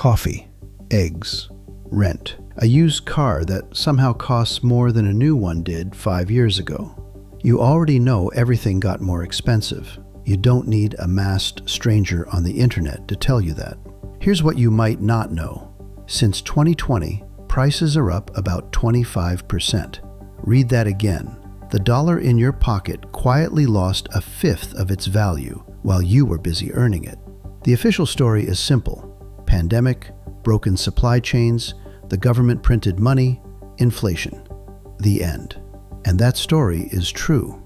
Coffee, eggs, rent. A used car that somehow costs more than a new one did 5 years ago. You already know everything got more expensive. You don't need a masked stranger on the internet to tell you that. Here's what you might not know. Since 2020, prices are up about 25%. Read that again. The dollar in your pocket quietly lost a fifth of its value while you were busy earning it. The official story is simple. Pandemic, broken supply chains, the government printed money, inflation. The end. And that story is true.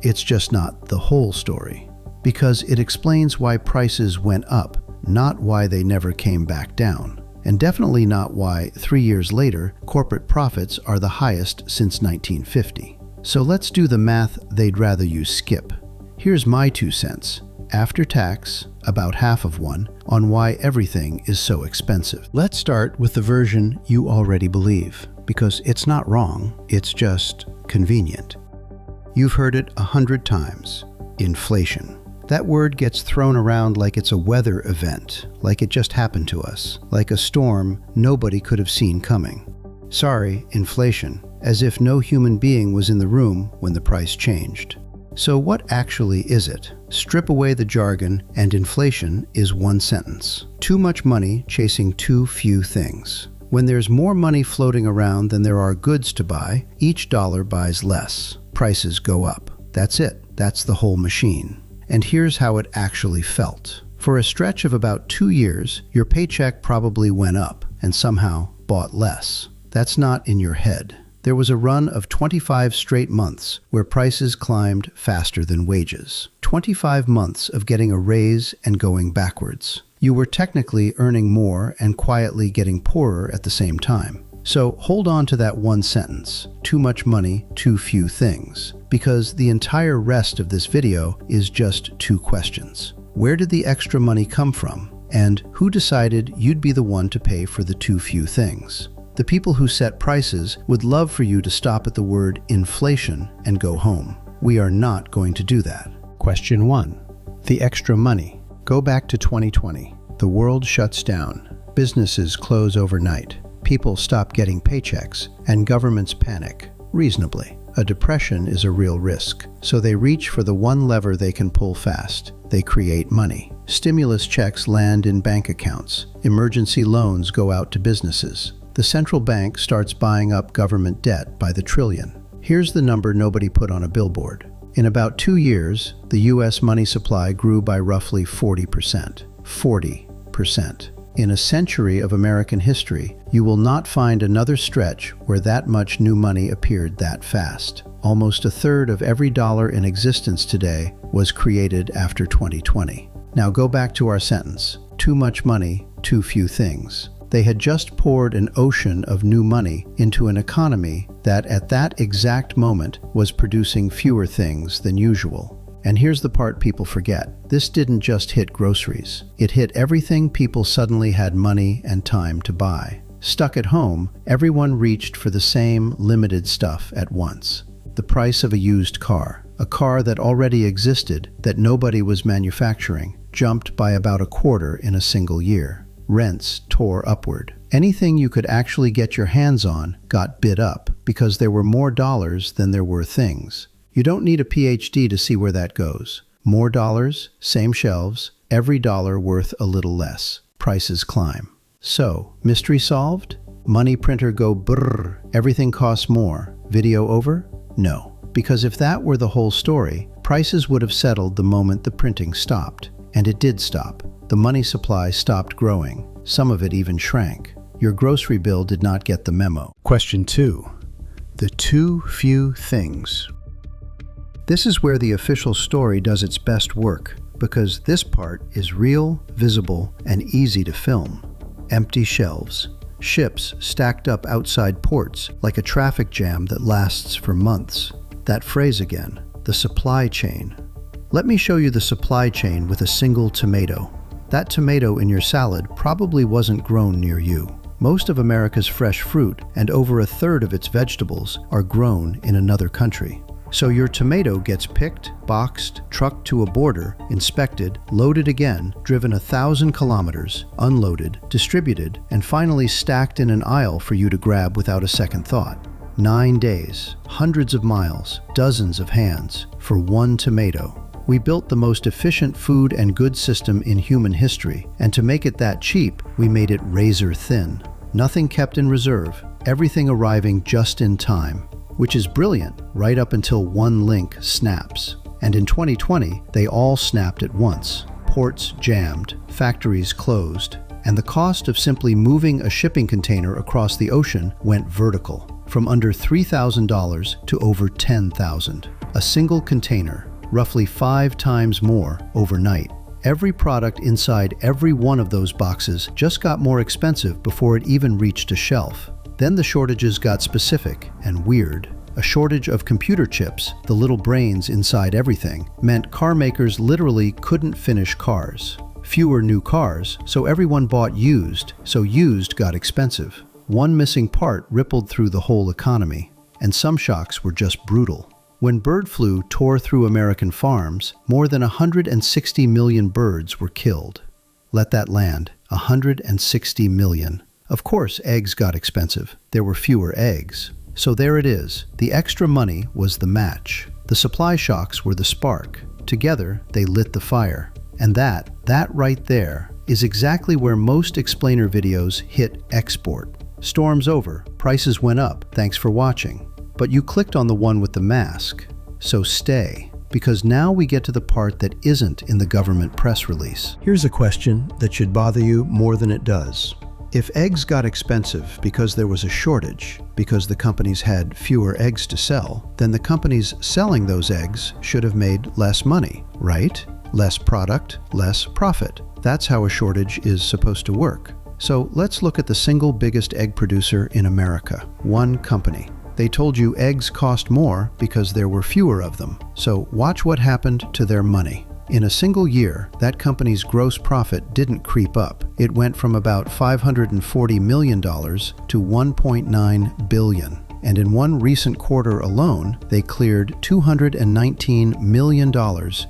It's just not the whole story, because it explains why prices went up, not why they never came back down, and definitely not why 3 years later corporate profits are the highest since 1950. So let's do the math they'd rather you skip. Here's my 2 cents, after tax, about half of one, on why everything is so expensive. Let's start with the version you already believe, because it's not wrong, it's just convenient. You've heard it 100 times. Inflation. That word gets thrown around like it's a weather event, like it just happened to us, like a storm nobody could have seen coming. Sorry, inflation, as if no human being was in the room when the price changed. So what actually is it? Strip away the jargon, and inflation is one sentence. Too much money chasing too few things. When there's more money floating around than there are goods to buy, each dollar buys less. Prices go up. That's it. That's the whole machine. And here's how it actually felt. For a stretch of about 2 years, your paycheck probably went up and somehow bought less. That's not in your head. There was a run of 25 straight months where prices climbed faster than wages. 25 months of getting a raise and going backwards. You were technically earning more and quietly getting poorer at the same time. So hold on to that one sentence, too much money, too few things, because the entire rest of this video is just 2 questions. Where did the extra money come from? And who decided you'd be the one to pay for the too few things? The people who set prices would love for you to stop at the word inflation and go home. We are not going to do that. Question 1. The extra money. Go back to 2020. The world shuts down. Businesses close overnight. People stop getting paychecks, and governments panic, reasonably. A depression is a real risk, so they reach for the one lever they can pull fast. They create money. Stimulus checks land in bank accounts. Emergency loans go out to businesses. The central bank starts buying up government debt by the trillion. Here's the number nobody put on a billboard. In about 2 years, the US money supply grew by roughly 40%. 40%. In a century of American history, you will not find another stretch where that much new money appeared that fast. Almost a third of every dollar in existence today was created after 2020. Now go back to our sentence. Too much money, too few things. They had just poured an ocean of new money into an economy that at that exact moment was producing fewer things than usual. And here's the part people forget. This didn't just hit groceries. It hit everything people suddenly had money and time to buy. Stuck at home, everyone reached for the same limited stuff at once. The price of a used car, a car that already existed that nobody was manufacturing, jumped by about a quarter in a single year. Rents tore upward. Anything you could actually get your hands on got bid up because there were more dollars than there were things. You don't need a PhD to see where that goes. More dollars, same shelves, every dollar worth a little less. Prices climb. So, mystery solved? Money printer go brrr, everything costs more. Video over? No. Because if that were the whole story, prices would have settled the moment the printing stopped. And it did stop. The money supply stopped growing. Some of it even shrank. Your grocery bill did not get the memo. Question 2. The too few things. This is where the official story does its best work, because this part is real, visible, and easy to film. Empty shelves. Ships stacked up outside ports like a traffic jam that lasts for months. That phrase again, the supply chain. Let me show you the supply chain with a single tomato. That tomato in your salad probably wasn't grown near you. Most of America's fresh fruit and over a third of its vegetables are grown in another country. So your tomato gets picked, boxed, trucked to a border, inspected, loaded again, driven 1,000 kilometers, unloaded, distributed, and finally stacked in an aisle for you to grab without a second thought. 9 days, hundreds of miles, dozens of hands, for one tomato. We built the most efficient food and goods system in human history, and to make it that cheap, we made it razor thin. Nothing kept in reserve, everything arriving just in time, which is brilliant right up until one link snaps. And in 2020, they all snapped at once. Ports jammed, factories closed, and the cost of simply moving a shipping container across the ocean went vertical, from under $3,000 to over $10,000. A single container, roughly 5 times more overnight. Every product inside every one of those boxes just got more expensive before it even reached a shelf. Then the shortages got specific and weird. A shortage of computer chips, the little brains inside everything, meant car makers literally couldn't finish cars. Fewer new cars, so everyone bought used, so used got expensive. One missing part rippled through the whole economy, and some shocks were just brutal. When bird flu tore through American farms, more than 160 million birds were killed. Let that land, 160 million. Of course, eggs got expensive. There were fewer eggs. So there it is. The extra money was the match. The supply shocks were the spark. Together, they lit the fire. And that right there, is exactly where most explainer videos hit export. Storm's over. Prices went up. Thanks for watching. But you clicked on the one with the mask. So stay, because now we get to the part that isn't in the government press release. Here's a question that should bother you more than it does. If eggs got expensive because there was a shortage, because the companies had fewer eggs to sell, then the companies selling those eggs should have made less money, right? Less product, less profit. That's how a shortage is supposed to work. So let's look at the single biggest egg producer in America, one company. They told you eggs cost more because there were fewer of them. So watch what happened to their money. In a single year, that company's gross profit didn't creep up. It went from about $540 million to $1.9 billion. And in one recent quarter alone, they cleared $219 million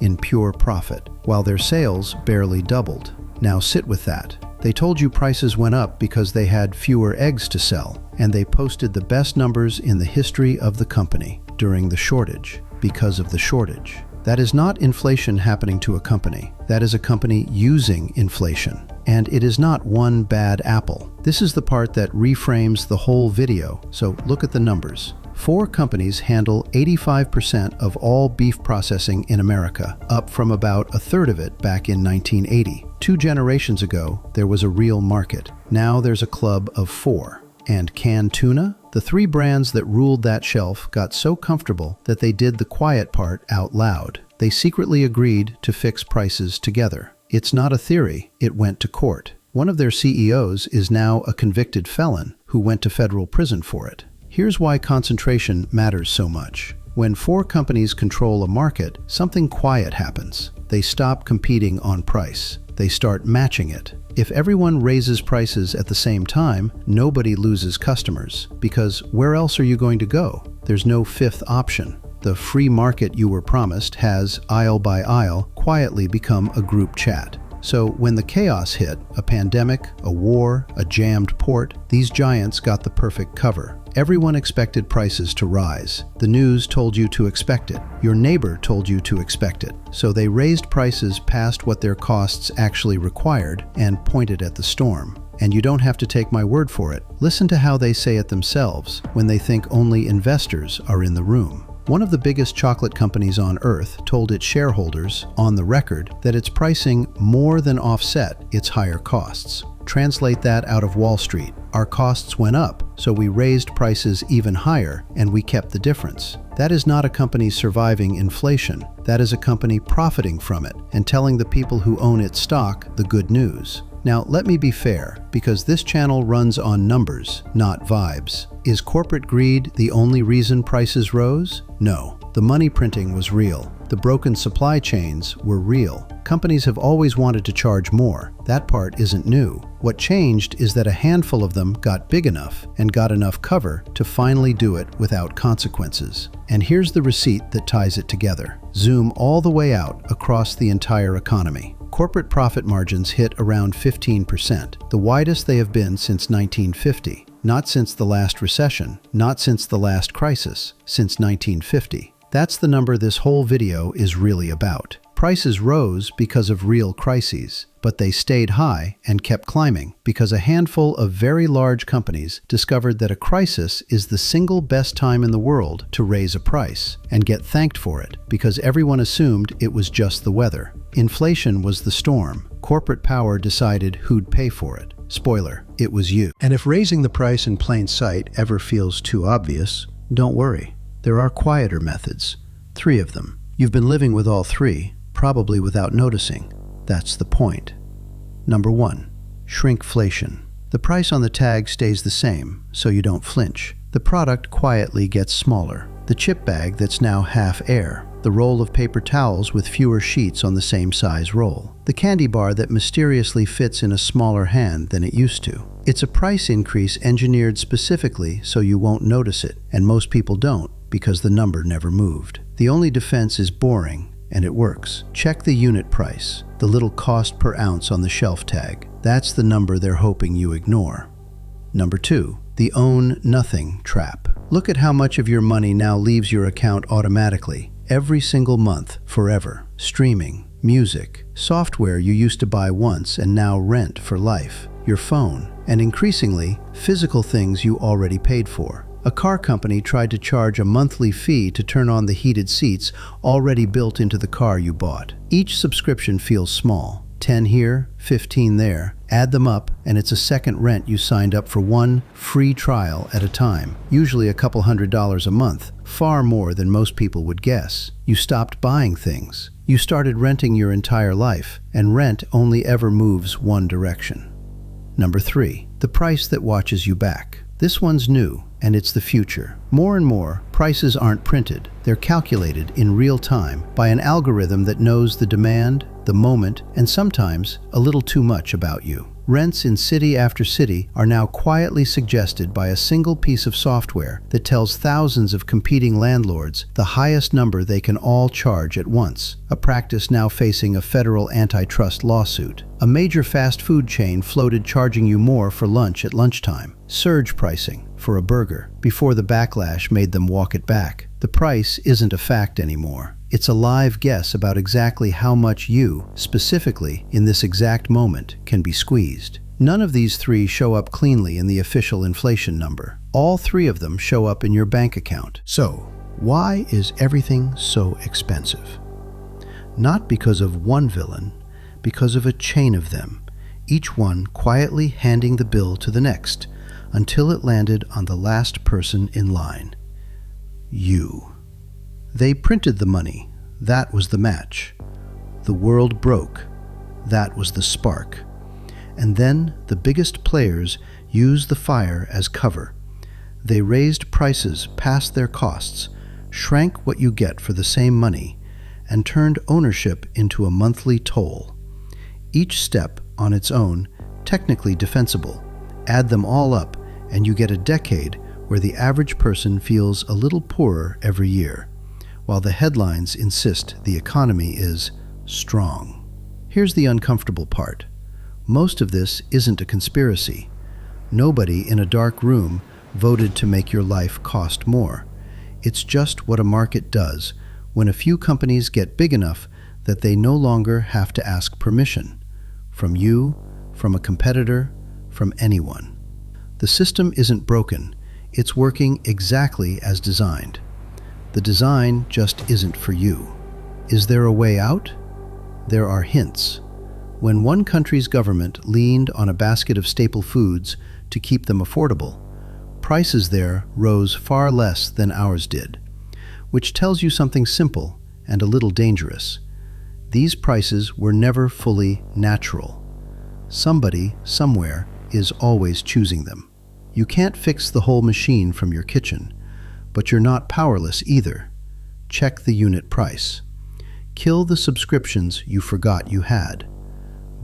in pure profit, while their sales barely doubled. Now sit with that. They told you prices went up because they had fewer eggs to sell, and they posted the best numbers in the history of the company during the shortage, because of the shortage. That is not inflation happening to a company. That is a company using inflation. And it is not one bad apple. This is the part that reframes the whole video, so look at the numbers. 4 companies handle 85% of all beef processing in America, up from about 1/3 of it back in 1980. 2 generations ago, there was a real market. Now there's a club of 4. And canned tuna? The 3 brands that ruled that shelf got so comfortable that they did the quiet part out loud. They secretly agreed to fix prices together. It's not a theory, it went to court. One of their CEOs is now a convicted felon who went to federal prison for it. Here's why concentration matters so much. When 4 companies control a market, something quiet happens. They stop competing on price. They start matching it. If everyone raises prices at the same time, nobody loses customers, because where else are you going to go? There's no 5th option. The free market you were promised has, aisle by aisle, quietly become a group chat. So when the chaos hit, a pandemic, a war, a jammed port, these giants got the perfect cover. Everyone expected prices to rise. The news told you to expect it. Your neighbor told you to expect it. So they raised prices past what their costs actually required and pointed at the storm. And you don't have to take my word for it. Listen to how they say it themselves when they think only investors are in the room. One of the biggest chocolate companies on earth told its shareholders, on the record, that its pricing more than offset its higher costs. Translate that out of Wall Street. Our costs went up, so we raised prices even higher, and we kept the difference. That is not a company surviving inflation. That is a company profiting from it and telling the people who own its stock the good news. Now, let me be fair, because this channel runs on numbers, not vibes. Is corporate greed the only reason prices rose? No. The money printing was real. The broken supply chains were real. Companies have always wanted to charge more. That part isn't new. What changed is that a handful of them got big enough and got enough cover to finally do it without consequences. And here's the receipt that ties it together. Zoom all the way out across the entire economy. Corporate profit margins hit around 15%, the widest they have been since 1950. Not since the last recession, not since the last crisis, since 1950. That's the number this whole video is really about. Prices rose because of real crises, but they stayed high and kept climbing because a handful of very large companies discovered that a crisis is the single best time in the world to raise a price and get thanked for it because everyone assumed it was just the weather. Inflation was the storm. Corporate power decided who'd pay for it. Spoiler, it was you. And if raising the price in plain sight ever feels too obvious, don't worry. There are quieter methods. 3 of them. You've been living with all 3, probably without noticing. That's the point. Number 1. Shrinkflation. The price on the tag stays the same, so you don't flinch. The product quietly gets smaller. The chip bag that's now half air. The roll of paper towels with fewer sheets on the same size roll. The candy bar that mysteriously fits in a smaller hand than it used to. It's a price increase engineered specifically so you won't notice it, and most people don't because the number never moved. The only defense is boring, and it works. Check the unit price, the little cost per ounce on the shelf tag. That's the number they're hoping you ignore. Number 2. The own nothing trap. Look at how much of your money now leaves your account automatically, every single month, forever. Streaming, music, software you used to buy once and now rent for life, your phone, and increasingly, physical things you already paid for. A car company tried to charge a monthly fee to turn on the heated seats already built into the car you bought. Each subscription feels small. 10 here, 15 there. Add them up, and it's a second rent you signed up for one free trial at a time, usually a couple $100s a month, far more than most people would guess. You stopped buying things. You started renting your entire life, and rent only ever moves one direction. Number 3. The price that watches you back. This one's new, and it's the future. More and more, prices aren't printed. They're calculated in real time by an algorithm that knows the demand, the moment, and sometimes a little too much about you. Rents in city after city are now quietly suggested by a single piece of software that tells thousands of competing landlords the highest number they can all charge at once, a practice now facing a federal antitrust lawsuit. A major fast food chain floated charging you more for lunch at lunchtime. Surge pricing for a burger before the backlash made them walk it back. The price isn't a fact anymore. It's a live guess about exactly how much you, specifically in this exact moment, can be squeezed. None of these 3 show up cleanly in the official inflation number. All 3 of them show up in your bank account. So, why is everything so expensive? Not because of one villain, because of a chain of them, each one quietly handing the bill to the next, until it landed on the last person in line. You. They printed the money. That was the match. The world broke. That was the spark. And then the biggest players used the fire as cover. They raised prices past their costs, shrank what you get for the same money, and turned ownership into a monthly toll. Each step on its own, technically defensible. Add them all up, and you get a decade where the average person feels a little poorer every year, while the headlines insist the economy is strong. Here's the uncomfortable part. Most of this isn't a conspiracy. Nobody in a dark room voted to make your life cost more. It's just what a market does when a few companies get big enough that they no longer have to ask permission. From you, from a competitor, from anyone. The system isn't broken. It's working exactly as designed. The design just isn't for you. Is there a way out? There are hints. When one country's government leaned on a basket of staple foods to keep them affordable, prices there rose far less than ours did, which tells you something simple and a little dangerous. These prices were never fully natural. Somebody, somewhere, is always choosing them. You can't fix the whole machine from your kitchen, but you're not powerless either. check the unit price. Kill the subscriptions you forgot you had.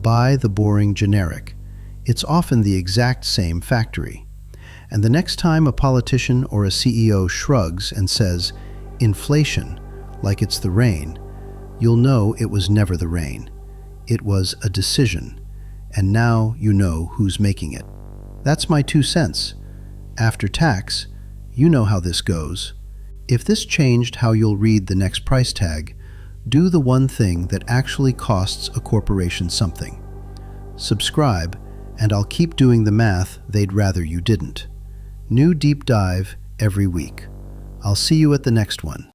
Buy the boring generic. It's often the exact same factory. And the next time a politician or a CEO shrugs and says, "Inflation," like it's the rain, you'll know it was never the rain. It was a decision, and now you know who's making it. That's my 2 cents. After tax, you know how this goes. If this changed how you'll read the next price tag, do the one thing that actually costs a corporation something. Subscribe, and I'll keep doing the math they'd rather you didn't. New deep dive every week. I'll see you at the next one.